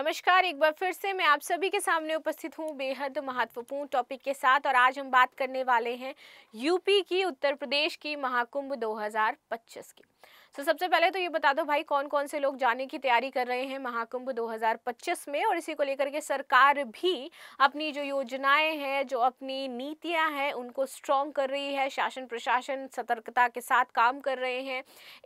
नमस्कार, एक बार फिर से मैं आप सभी के सामने उपस्थित हूँ बेहद महत्वपूर्ण टॉपिक के साथ। और आज हम बात करने वाले हैं यूपी की, उत्तर प्रदेश की महाकुंभ 2025 की। सबसे पहले तो ये बता दो भाई, कौन कौन से लोग जाने की तैयारी कर रहे हैं महाकुंभ 2025 में, और इसी को लेकर के सरकार भी अपनी जो योजनाएं हैं, जो अपनी नीतियां हैं, उनको स्ट्रॉन्ग कर रही है। शासन प्रशासन सतर्कता के साथ काम कर रहे हैं।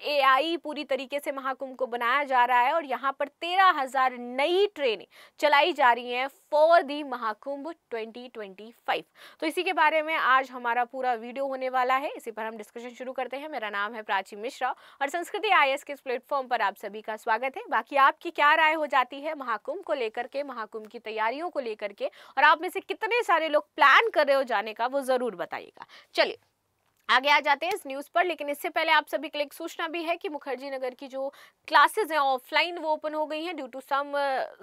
एआई पूरी तरीके से महाकुंभ को बनाया जा रहा है और यहाँ पर 13,000 नई ट्रेनें चलाई जा रही हैं फॉर दी महाकुंभ 2025। तो इसी के बारे में आज हमारा पूरा वीडियो होने वाला है। इसी पर हम डिस्कशन शुरू करते हैं। मेरा नाम है प्राची मिश्रा और संस्कृति आईएएस के इस प्लेटफॉर्म पर आप सभी का स्वागत है। बाकी आपकी क्या राय हो जाती है महाकुंभ को लेकर के, महाकुंभ की तैयारियों को लेकर के, और आप में से कितने सारे लोग प्लान कर रहे हो जाने का, वो जरूर बताइएगा। चलिए आगे आ जाते हैं इस न्यूज़ पर। लेकिन इससे पहले आप सभी के लिए एक सूचना भी है कि मुखर्जी नगर की जो क्लासेस हैं ऑफलाइन, वो ओपन हो गई हैं due to some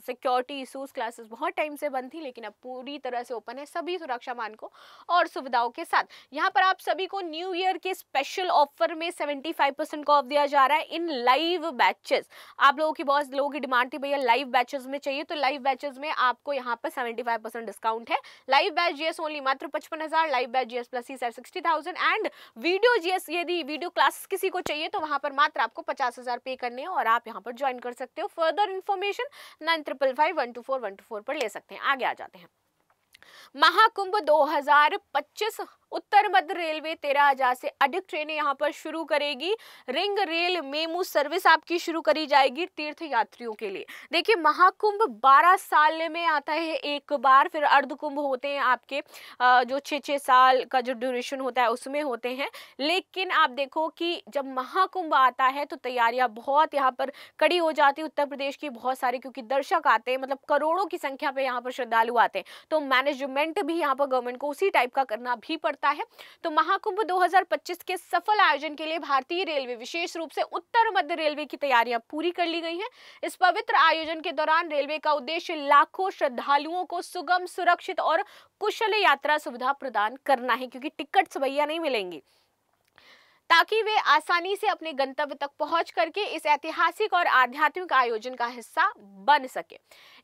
security issues. Classes बहुत टाइम से बंद थी, लेकिन अब पूरी तरह से ओपन है सभी सुरक्षा मानकों और सुविधाओं के साथ। यहाँ पर आप सभी को न्यू ईयर के स्पेशल ऑफर में 75% का ऑफ दिया जा रहा है इन लाइव बैचेस। आप लोगों की बहुत लोगों की डिमांड थी, भैया लाइव बैचेस में चाहिए, तो लाइव बैचेस में आपको यहाँ पर 75% डिस्काउंट है। लाइव बैच जीएस ओनली मात्र 55,000, live batch GS plus 60,000 and video GS, यदि वीडियो क्लासेस किसी को चाहिए तो वहां पर मात्र आपको 50,000 पे करने हैं और आप यहां पर ज्वाइन कर सकते हो। फर्दर इन्फॉर्मेशन 9555124124 पर ले सकते हैं। आगे आ जाते हैं। महाकुंभ 2025 उत्तर मध्य रेलवे 13,000 से अधिक ट्रेनें यहां पर शुरू करेगी। रिंग रेल मेमू सर्विस आपकी शुरू करी जाएगी तीर्थ यात्रियों के लिए। देखिए, महाकुंभ 12 साल में आता है एक बार, फिर अर्ध कुंभ होते हैं आपके जो 6-6 साल का जो ड्यूरेशन होता है उसमें होते हैं। लेकिन आप देखो कि जब महाकुंभ आता है तो तैयारियां बहुत यहाँ पर कड़ी हो जाती है। उत्तर प्रदेश की बहुत सारे, क्योंकि दर्शक आते हैं, मतलब करोड़ों की संख्या पे यहाँ पर श्रद्धालु आते हैं, तो मैनेजमेंट भी यहाँ पर गवर्नमेंट को उसी टाइप का करना भी पड़ता है। तो महाकुंभ 2025 के सफल आयोजन के लिए भारतीय रेलवे, विशेष रूप से उत्तर मध्य रेलवे की तैयारियां पूरी कर ली गई हैं। इस पवित्र आयोजन के दौरान रेलवे का उद्देश्य लाखों श्रद्धालुओं को सुगम, सुरक्षित और कुशल यात्रा सुविधा प्रदान करना है, क्योंकि टिकट्स भैया नहीं मिलेंगी, ताकि वे आसानी से अपने गंतव्य तक पहुंच करके इस ऐतिहासिक और आध्यात्मिक आयोजन का हिस्सा बन सके।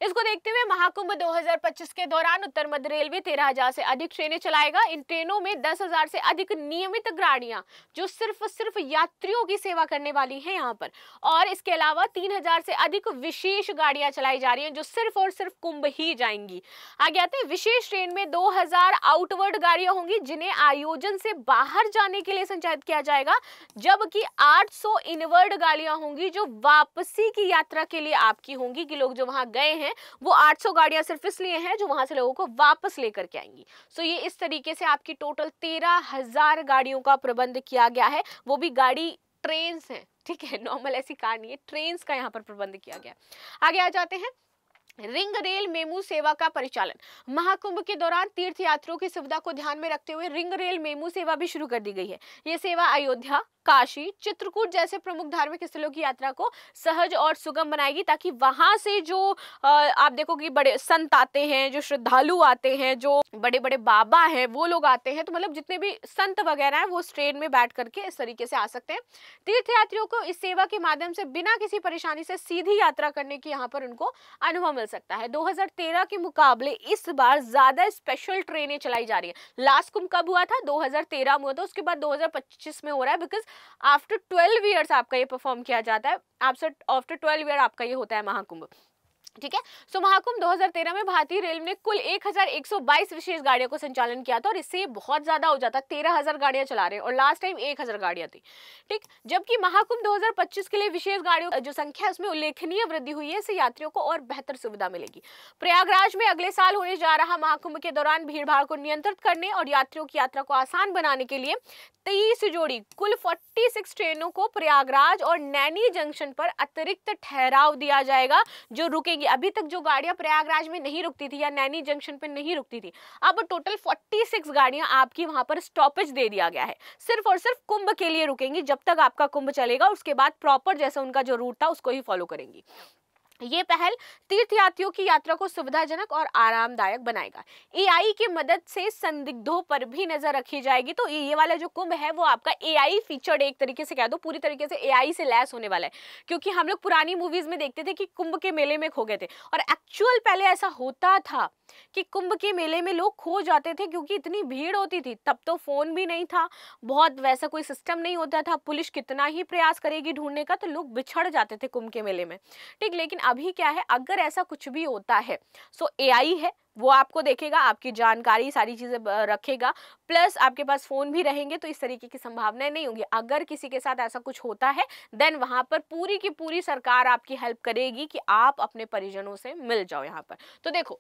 इसको देखते हुए महाकुंभ 2025 के दौरान उत्तर मध्य रेलवे 13,000 से अधिक ट्रेनें चलाएगा। इन ट्रेनों में 10,000 से अधिक नियमित गाड़ियां जो सिर्फ यात्रियों की सेवा करने वाली हैं यहाँ पर, और इसके अलावा 3,000 से अधिक विशेष गाड़ियां चलाई जा रही हैं जो सिर्फ और सिर्फ कुंभ ही जाएंगी। आगे आते हैं। विशेष ट्रेन में 2,000 आउटवर्ड गाड़ियां होंगी जिन्हें आयोजन से बाहर जाने के लिए संचालित किया जाएगा, जबकि 800 इनवर्ड गाड़ियां होंगी जो वापसी की यात्रा के लिए आपकी होंगी, कि लोग जो वहां गए हैं वो 800 गाड़ियां सिर्फ इसलिए हैं जो वहां से लोगों को वापस लेकर के आएंगी। सो ये इस तरीके से आपकी टोटल 13,000 गाड़ियों का प्रबंध किया गया है। वो भी गाड़ी ट्रेन्स हैं, ठीक है, नॉर्मल ऐसी कार नहीं है, ट्रेन्स का यहाँ पर प्रबंध किया गया। आगे आ जाते हैं। रिंग रेल मेमू सेवा का परिचालन। महाकुंभ के दौरान तीर्थ यात्रियों की सुविधा को ध्यान में रखते हुए रिंग रेल मेमू सेवा भी शुरू कर दी गई है। यह सेवा अयोध्या, काशी, चित्रकूट जैसे प्रमुख धार्मिक स्थलों की यात्रा को सहज और सुगम बनाएगी, ताकि वहां से जो आप देखो कि बड़े संत आते हैं, जो श्रद्धालु आते हैं, जो बड़े बड़े बाबा हैं, वो लोग आते हैं, तो मतलब जितने भी संत वगैरह हैं वो इस ट्रेन में बैठ करके इस तरीके से आ सकते हैं। तीर्थ यात्रियों को इस सेवा के माध्यम से बिना किसी परेशानी से सीधी यात्रा करने की यहाँ पर उनको अनुभव मिल सकता है। 2013 के मुकाबले इस बार ज्यादा स्पेशल ट्रेनें चलाई जा रही है। लास्ट कुंभ कब हुआ था? 2013 में हुआ था, उसके बाद 2025 में हो रहा है, बिकॉज आफ्टर 12 ईयर्स आपका ये परफॉर्म किया जाता है। आफ्टर 12 ईयर आपका ये होता है महाकुंभ, ठीक है। सो महाकुंभ 2013 में भारतीय रेलवे ने कुल 1,122 विशेष गाड़ियों को संचालन किया था, और इससे बहुत ज्यादा हो जाता, 13,000 गाड़ियां चला रहे हैं, और लास्ट टाइम 1,000 गाड़ियां थी, ठीक। जबकि महाकुंभ 2025 के लिए विशेष गाड़ियों जो संख्या है उसमें उल्लेखनीय वृद्धि हुई है। इससे यात्रियों को और बेहतर सुविधा मिलेगी। प्रयागराज में अगले साल होने जा रहा महाकुंभ के दौरान भीड़भाड़ को नियंत्रित करने और यात्रियों की यात्रा को आसान बनाने के लिए 23 जोड़ी कुल 46 ट्रेनों को प्रयागराज और नैनी जंक्शन पर अतिरिक्त ठहराव दिया जाएगा, जो रुकेंगी। अभी तक जो गाड़ियां प्रयागराज में नहीं रुकती थी या नैनी जंक्शन पर नहीं रुकती थी, अब टोटल 46 गाड़ियां आपकी वहां पर स्टॉपेज दे दिया गया है, सिर्फ और सिर्फ कुंभ के लिए रुकेंगी। जब तक आपका कुंभ चलेगा उसके बाद प्रॉपर जैसा उनका जो रूट था उसको ही फॉलो करेंगी। ये पहल तीर्थयात्रियों की यात्रा को सुविधाजनक और आरामदायक बनाएगा। एआई की मदद से संदिग्धों पर भी नजर रखी जाएगी। तो ये वाला जो कुंभ है वो आपका एआई फीचर्ड, एक तरीके से कह दो पूरी तरीके से एआई से लैस होने वाला है, क्योंकि हम लोग पुरानी मूवीज में देखते थे कि कुंभ के मेले में खो गए थे, और एक्चुअल पहले ऐसा होता था कि कुंभ के मेले में लोग खो जाते थे क्योंकि इतनी भीड़ होती थी। तब तो फोन भी नहीं था, बहुत वैसा कोई सिस्टम नहीं होता था, पुलिस कितना ही प्रयास करेगी ढूंढने का, तो लोग बिछड़ जाते थे कुंभ के मेले में, ठीक। लेकिन अभी क्या है, अगर ऐसा कुछ भी होता है सो एआई है, वो आपको देखेगा, आपकी जानकारी सारी चीजें रखेगा, प्लस आपके पास फोन भी रहेंगे, तो इस तरीके की संभावनाएं नहीं होंगी। अगर किसी के साथ ऐसा कुछ होता है देन वहां पर पूरी की पूरी सरकार आपकी हेल्प करेगी कि आप अपने परिजनों से मिल जाओ यहाँ पर। तो देखो,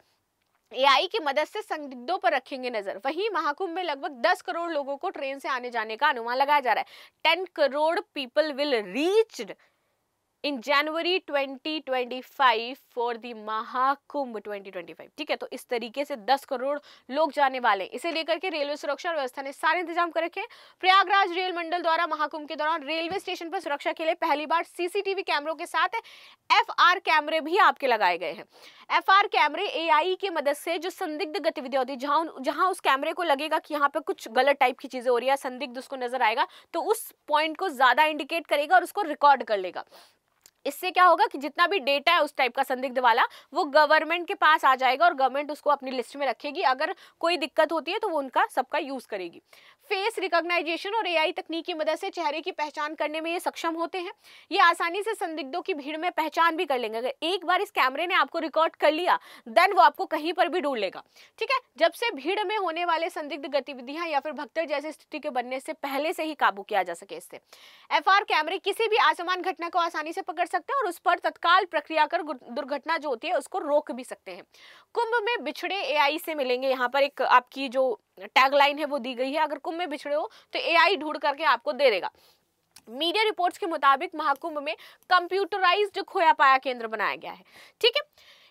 एआई की मदद से संदिग्धों पर रखेंगे नजर। वहीं महाकुंभ में लगभग 10 करोड़ लोगों को ट्रेन से आने जाने का अनुमान लगाया जा रहा है। 10 crore people will reached in January 2025 for the Mahakumbh 2025, ठीक है। तो इस तरीके से 10 करोड़ लोग जाने वाले हैं। इसे लेकर के रेलवे सुरक्षा व्यवस्था ने सारे इंतजाम कर रखे हैं। प्रयागराज रेल मंडल द्वारा महाकुंभ के दौरान रेलवे स्टेशन पर सुरक्षा के लिए पहली बार सीसीटीवी कैमरों के साथ एफआर कैमरे भी आपके लगाए गए हैं। एफआर कैमरे एआई की मदद से जो संदिग्ध गतिविधियां होती है, जहां उस कैमरे को लगेगा कि यहाँ पे कुछ गलत टाइप की चीजें हो रही है, संदिग्ध उसको नजर आएगा, तो उस पॉइंट को ज्यादा इंडिकेट करेगा और उसको रिकॉर्ड कर लेगा। इससे क्या होगा कि जितना भी डेटा है उस टाइप का संदिग्ध वाला, वो गवर्नमेंट के पास आ जाएगा और गवर्नमेंट उसको अपनी लिस्ट में रखेगी। अगर कोई दिक्कत होती है तो वो उनका सबका यूज करेगी। फेस रिकॉग्नाइजेशन और एआई तकनीक की मदद से चेहरे की पहचान करने में ये सक्षम होते हैं। ये आसानी से संदिग्धों की भीड़ में पहचान भी कर लेंगे। अगर एक बार इस कैमरे ने आपको रिकॉर्ड कर लिया देन वो आपको कहीं पर भी ढूंढ लेगा, ठीक है। जब से भीड़ में होने वाले संदिग्ध गतिविधियां या फिर भगदड़ जैसी स्थिति के बनने से पहले से ही काबू किया जा सके। इससे एफआर कैमरे किसी भी असमान घटना को आसानी से पकड़ सकते हैं और उस पर तत्काल प्रक्रिया कर दुर्घटना जो होती है उसको रोक भी सकते हैं। कुंभ में बिछड़े एआई से मिलेंगे। यहाँ पर एक आपकी जो टैगलाइन है वो दी गई है, अगर कुंभ में बिछड़े हो तो एआई ढूंढ करके आपको दे देगा। मीडिया रिपोर्ट्स के मुताबिक महाकुंभ में कंप्यूटराइज्ड खोया पाया केंद्र बनाया गया है, ठीक है।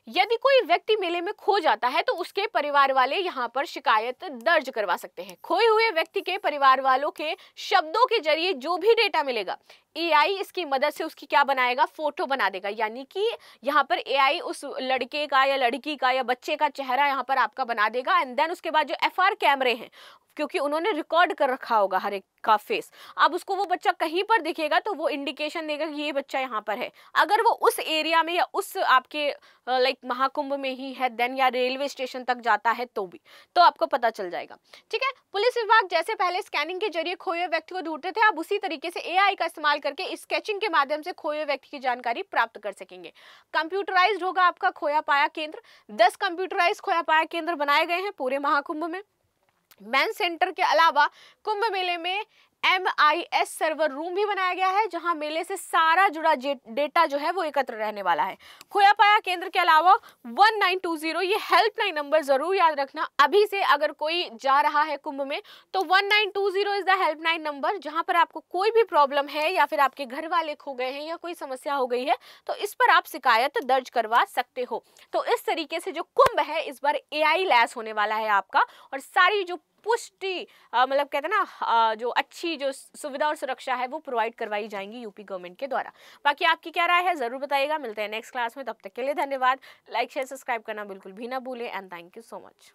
यदि कोई व्यक्ति मेले में खो जाता है तो उसके परिवार वाले यहाँ पर शिकायत दर्ज करवा सकते हैं। खोए हुए व्यक्ति के परिवार वालों के शब्दों के जरिए जो भी डेटा मिलेगा, एआई इसकी मदद से उसकी क्या बनाएगा, फोटो बना देगा। यानी कि यहाँ पर एआई उस लड़के का या लड़की का या बच्चे का चेहरा यहाँ पर आपका बना देगा। एंड देन उसके बाद जो एफआर कैमरे हैं, क्योंकि उन्होंने रिकॉर्ड कर रखा होगा हर एक का फेस, अब उसको वो बच्चा कहीं पर दिखेगा तो वो इंडिकेशन देगा कि ये बच्चा यहाँ पर है। अगर वो उस एरिया में या उस आपके लाइक महाकुंभ में ही है देन, या रेलवे स्टेशन तक जाता है तो भी, तो आपको पता चल जाएगा, ठीक है। पुलिस विभाग जैसे पहले स्कैनिंग के जरिए खोए व्यक्ति को ढूंढते थे, अब उसी तरीके से एआई का इस्तेमाल करके स्केचिंग के माध्यम से खोए व्यक्ति की जानकारी प्राप्त कर सकेंगे। कंप्यूटराइज्ड होगा आपका खोया पाया केंद्र। 10 कंप्यूटराइज्ड खोया पाया केंद्र बनाए गए हैं पूरे महाकुंभ में। मैन सेंटर के अलावा कुंभ मेले में MIS सर्वर रूम भी बनाया गया है, जहां मेले से सारा जुड़ा डेटा जो है वो एकत्र रहने वाला है। खोया पाया केंद्र के अलावा 1920 ये हेल्पलाइन नंबर जरूर याद रखना। अभी से अगर कोई जा रहा है कुंभ में तो 1920 इज द हेल्पलाइन नंबर, जहां पर आपको कोई भी प्रॉब्लम है या फिर आपके घर वाले खो गए हैं या कोई समस्या हो गई है तो इस पर आप शिकायत दर्ज करवा सकते हो। तो इस तरीके से जो कुंभ है इस बार एआई लैस होने वाला है आपका, और सारी जो पुष्टि मतलब कहते हैं ना जो अच्छी जो सुविधा और सुरक्षा है वो प्रोवाइड करवाई जाएंगी यूपी गवर्नमेंट के द्वारा। बाकी आपकी क्या राय है जरूर बताइएगा। मिलते हैं नेक्स्ट क्लास में, तब तक के लिए धन्यवाद। लाइक शेयर सब्सक्राइब करना बिल्कुल भी ना भूलें and thank you so much.